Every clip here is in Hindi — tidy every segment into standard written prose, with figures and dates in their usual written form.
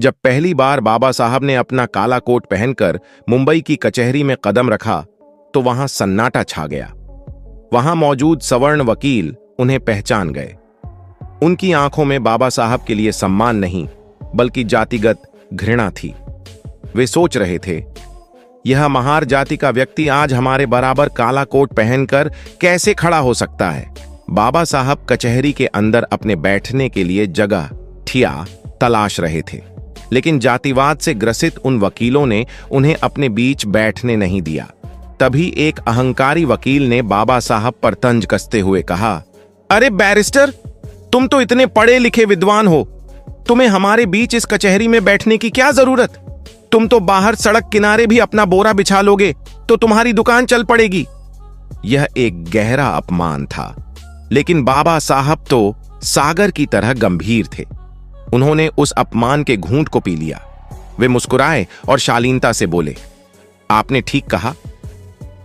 जब पहली बार बाबा साहब ने अपना काला कोट पहनकर मुंबई की कचहरी में कदम रखा तो वहां सन्नाटा छा गया। वहां मौजूद सवर्ण वकील उन्हें पहचान गए। उनकी आंखों में बाबा साहब के लिए सम्मान नहीं बल्कि जातिगत घृणा थी। वे सोच रहे थे, यह महार जाति का व्यक्ति आज हमारे बराबर काला कोट पहनकर कैसे खड़ा हो सकता है। बाबा साहब कचहरी के अंदर अपने बैठने के लिए जगह ठिया तलाश रहे थे, लेकिन जातिवाद से ग्रसित उन वकीलों ने उन्हें अपने बीच बैठने नहीं दिया। तभी एक अहंकारी वकील ने बाबा साहब पर तंज कसते हुए कहा, अरे बैरिस्टर, तुम तो इतने पढ़े लिखे विद्वान हो, तुम्हें हमारे बीच इस कचहरी में बैठने की क्या जरूरत? तुम तो बाहर सड़क किनारे भी अपना बोरा बिछा लोगे तो तुम्हारी दुकान चल पड़ेगी। यह एक गहरा अपमान था, लेकिन बाबा साहब तो सागर की तरह गंभीर थे। उन्होंने उस अपमान के घूंट को पी लिया। वे मुस्कुराए और शालीनता से बोले, आपने ठीक कहा।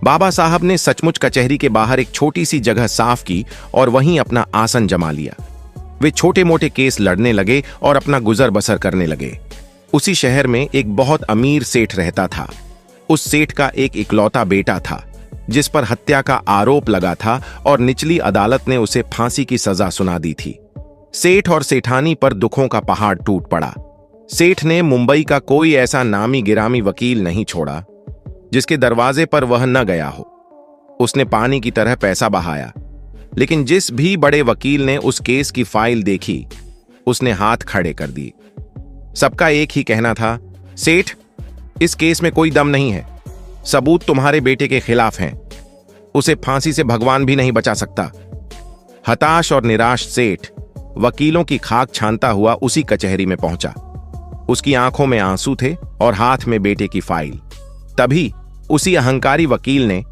बाबा साहब ने सचमुच कचहरी के बाहर एक छोटी सी जगह साफ की और वहीं अपना आसन जमा लिया। वे छोटे मोटे केस लड़ने लगे और अपना गुजर बसर करने लगे। उसी शहर में एक बहुत अमीर सेठ रहता था। उस सेठ का एक इकलौता बेटा था जिस पर हत्या का आरोप लगा था और निचली अदालत ने उसे फांसी की सजा सुना दी थी। सेठ और सेठानी पर दुखों का पहाड़ टूट पड़ा। सेठ ने मुंबई का कोई ऐसा नामी गिरामी वकील नहीं छोड़ा जिसके दरवाजे पर वह न गया हो। उसने पानी की तरह पैसा बहाया, लेकिन जिस भी बड़े वकील ने उस केस की फाइल देखी उसने हाथ खड़े कर दिए। सबका एक ही कहना था, सेठ, इस केस में कोई दम नहीं है। सबूत तुम्हारे बेटे के खिलाफ हैं। उसे फांसी से भगवान भी नहीं बचा सकता। हताश और निराश सेठ वकीलों की खाक छानता हुआ उसी कचहरी में पहुंचा। उसकी आंखों में आंसू थे और हाथ में बेटे की फाइल। तभी उसी अहंकारी वकील ने,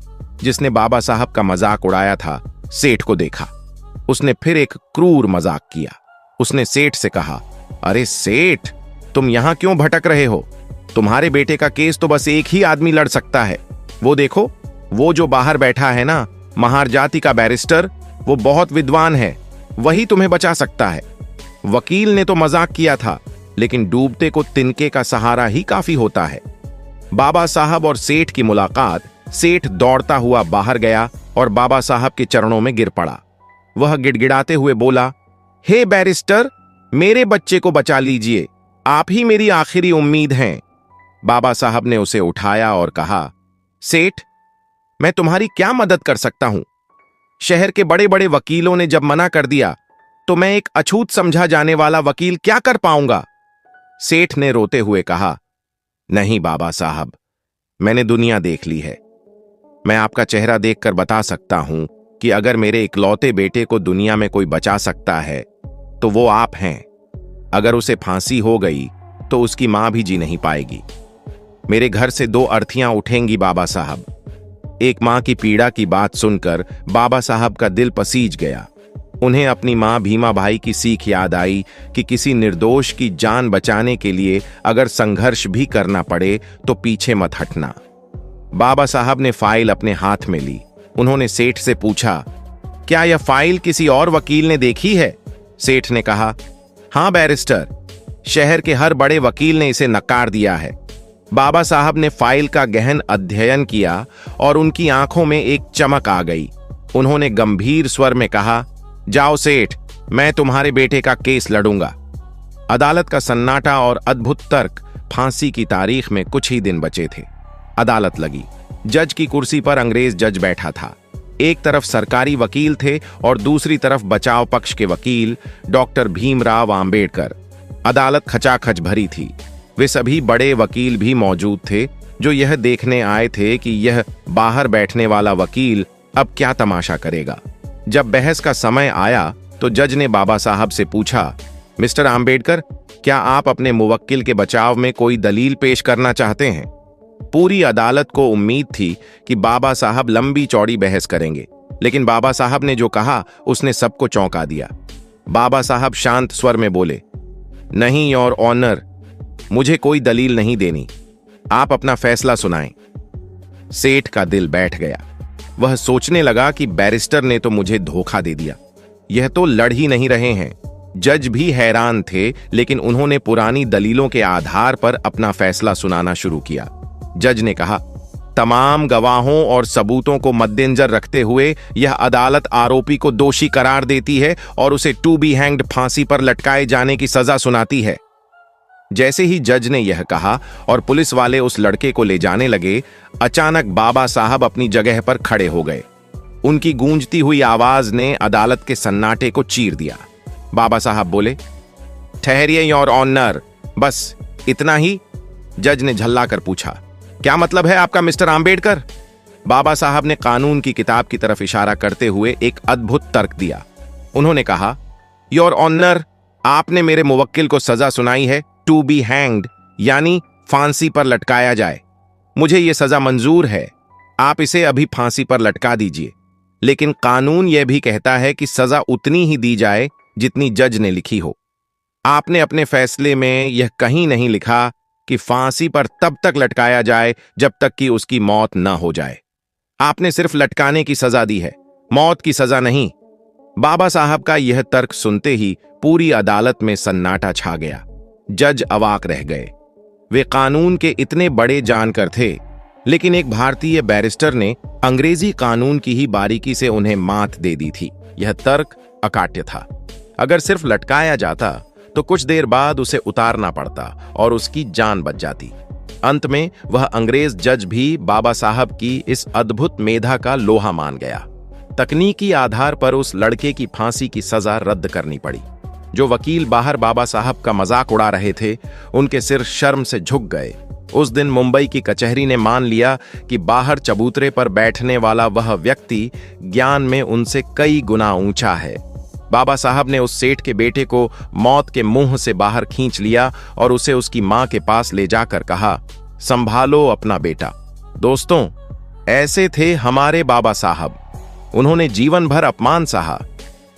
जिसने बाबा साहब का मजाक उड़ाया था, सेठ को देखा। उसने फिर एक क्रूर मजाक किया। उसने सेठ से कहा, अरे सेठ, तुम यहां क्यों भटक रहे हो? तुम्हारे बेटे का केस तो बस एक ही आदमी लड़ सकता है। वो देखो, वो जो बाहर बैठा है ना, महार जाति का बैरिस्टर, वो बहुत विद्वान है, वही तुम्हें बचा सकता है। वकील ने तो मजाक किया था, लेकिन डूबते को तिनके का सहारा ही काफी होता है। बाबा साहब और सेठ की मुलाकात, सेठ दौड़ता हुआ बाहर गया और बाबा साहब के चरणों में गिर पड़ा। वह गिड़गिड़ाते हुए बोला, हे बैरिस्टर, मेरे बच्चे को बचा लीजिए, आप ही मेरी आखिरी उम्मीद हैं। बाबा साहब ने उसे उठाया और कहा, सेठ, मैं तुम्हारी क्या मदद कर सकता हूं? शहर के बड़े बड़े वकीलों ने जब मना कर दिया तो मैं एक अछूत समझा जाने वाला वकील क्या कर पाऊंगा? सेठ ने रोते हुए कहा, नहीं बाबा साहब, मैंने दुनिया देख ली है। मैं आपका चेहरा देखकर बता सकता हूं कि अगर मेरे इकलौते बेटे को दुनिया में कोई बचा सकता है तो वो आप हैं। अगर उसे फांसी हो गई तो उसकी मां भी जी नहीं पाएगी। मेरे घर से दो अर्थियां उठेंगी बाबा साहब। एक मां की पीड़ा की बात सुनकर बाबा साहब का दिल पसीज गया। उन्हें अपनी मां भीमा भाई की सीख याद आई कि किसी निर्दोष की जान बचाने के लिए अगर संघर्ष भी करना पड़े तो पीछे मत हटना। बाबा साहब ने फाइल अपने हाथ में ली। उन्होंने सेठ से पूछा, क्या यह फाइल किसी और वकील ने देखी है? सेठ ने कहा, हां बैरिस्टर, शहर के हर बड़े वकील ने इसे नकार दिया है। बाबा साहब ने फाइल का गहन अध्ययन किया और उनकी आंखों में एक चमक आ गई। उन्होंने गंभीर स्वर में कहा, जाओ सेठ, मैं तुम्हारे बेटे का केस लड़ूंगा। अदालत का सन्नाटा और अद्भुत तर्क। फांसी की तारीख में कुछ ही दिन बचे थे। अदालत लगी। जज की कुर्सी पर अंग्रेज जज बैठा था। एक तरफ सरकारी वकील थे और दूसरी तरफ बचाव पक्ष के वकील डॉक्टर भीमराव आंबेडकर। अदालत खचाखच भरी थी। वे सभी बड़े वकील भी मौजूद थे जो यह देखने आए थे कि यह बाहर बैठने वाला वकील अब क्या तमाशा करेगा। जब बहस का समय आया तो जज ने बाबा साहब से पूछा, मिस्टर आंबेडकर, क्या आप अपने मुवक्किल के बचाव में कोई दलील पेश करना चाहते हैं? पूरी अदालत को उम्मीद थी कि बाबा साहब लंबी चौड़ी बहस करेंगे, लेकिन बाबा साहब ने जो कहा उसने सबको चौंका दिया। बाबा साहब शांत स्वर में बोले, नहीं योर ऑनर, मुझे कोई दलील नहीं देनी, आप अपना फैसला सुनाएं। सेठ का दिल बैठ गया। वह सोचने लगा कि बैरिस्टर ने तो मुझे धोखा दे दिया। यह तो लड़ ही नहीं रहे हैं, जज भी हैरान थे, लेकिन उन्होंने पुरानी दलीलों के आधार पर अपना फैसला सुनाना शुरू किया। जज ने कहा, तमाम गवाहों और सबूतों को मद्देनजर रखते हुए यह अदालत आरोपी को दोषी करार देती है और उसे टू बी हैंग्ड, फांसी पर लटकाए जाने की सजा सुनाती है। जैसे ही जज ने यह कहा और पुलिस वाले उस लड़के को ले जाने लगे, अचानक बाबा साहब अपनी जगह पर खड़े हो गए। उनकी गूंजती हुई आवाज ने अदालत के सन्नाटे को चीर दिया। बाबा साहब बोले, ठहरिए योर ऑनर, बस इतना ही? जज ने झल्लाकर पूछा, क्या मतलब है आपका मिस्टर आम्बेडकर? बाबा साहब ने कानून की किताब की तरफ इशारा करते हुए एक अद्भुत तर्क दिया। उन्होंने कहा, योर ऑनर, आपने मेरे मुवक्किल को सजा सुनाई है टू बी हैंग्ड, यानी फांसी पर लटकाया जाए। मुझे यह सजा मंजूर है, आप इसे अभी फांसी पर लटका दीजिए। लेकिन कानून यह भी कहता है कि सजा उतनी ही दी जाए जितनी जज ने लिखी हो। आपने अपने फैसले में यह कहीं नहीं लिखा कि फांसी पर तब तक लटकाया जाए जब तक कि उसकी मौत न हो जाए। आपने सिर्फ लटकाने की सजा दी है, मौत की सजा नहीं। बाबा साहब का यह तर्क सुनते ही पूरी अदालत में सन्नाटा छा गया। जज अवाक रह गए। वे कानून के इतने बड़े जानकर थे, लेकिन एक भारतीय बैरिस्टर ने अंग्रेजी कानून की ही बारीकी से उन्हें मात दे दी थी। यह तर्क अकाट्य था। अगर सिर्फ लटकाया जाता तो कुछ देर बाद उसे उतारना पड़ता और उसकी जान बच जाती। अंत में वह अंग्रेज जज भी बाबा साहब की इस अद्भुत मेधा का लोहा मान गया। तकनीकी आधार पर उस लड़के की फांसी की सजा रद्द करनी पड़ी। जो वकील बाहर बाबा साहब का मजाक उड़ा रहे थे, उनके सिर शर्म से झुक गए। उस दिन मुंबई की कचहरी ने मान लिया कि बाहर चबूतरे पर बैठने वाला वह व्यक्ति ज्ञान में उनसे कई गुना ऊंचा है। बाबा साहब ने उस सेठ के बेटे को मौत के मुंह से बाहर खींच लिया और उसे उसकी मां के पास ले जाकर कहा, संभालो अपना बेटा। दोस्तों, ऐसे थे हमारे बाबा साहब। उन्होंने जीवन भर अपमान सहा,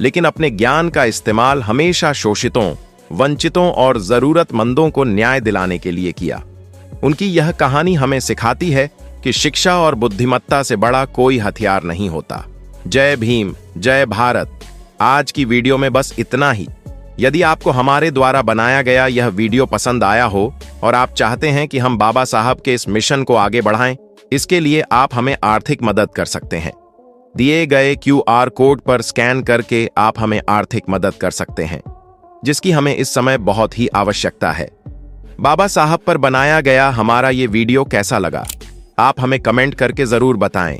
लेकिन अपने ज्ञान का इस्तेमाल हमेशा शोषितों, वंचितों और जरूरतमंदों को न्याय दिलाने के लिए किया। उनकी यह कहानी हमें सिखाती है कि शिक्षा और बुद्धिमत्ता से बड़ा कोई हथियार नहीं होता। जय भीम, जय भारत। आज की वीडियो में बस इतना ही। यदि आपको हमारे द्वारा बनाया गया यह वीडियो पसंद आया हो और आप चाहते हैं कि हम बाबा साहब के इस मिशन को आगे बढ़ाएं, इसके लिए आप हमें आर्थिक मदद कर सकते हैं। दिए गए QR कोड पर स्कैन करके आप हमें आर्थिक मदद कर सकते हैं, जिसकी हमें इस समय बहुत ही आवश्यकता है। बाबा साहब पर बनाया गया हमारा ये वीडियो कैसा लगा, आप हमें कमेंट करके जरूर बताएं।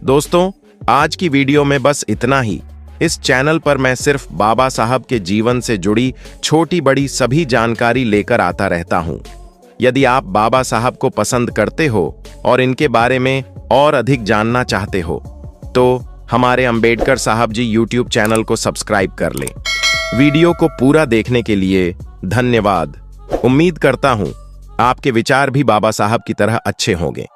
दोस्तों, आज की वीडियो में बस इतना ही। इस चैनल पर मैं सिर्फ बाबा साहब के जीवन से जुड़ी छोटी बड़ी सभी जानकारी लेकर आता रहता हूं। यदि आप बाबा साहब को पसंद करते हो और इनके बारे में और अधिक जानना चाहते हो, तो हमारे अंबेडकर साहब जी YouTube चैनल को सब्सक्राइब कर लें। वीडियो को पूरा देखने के लिए धन्यवाद। उम्मीद करता हूं आपके विचार भी बाबा साहब की तरह अच्छे होंगे।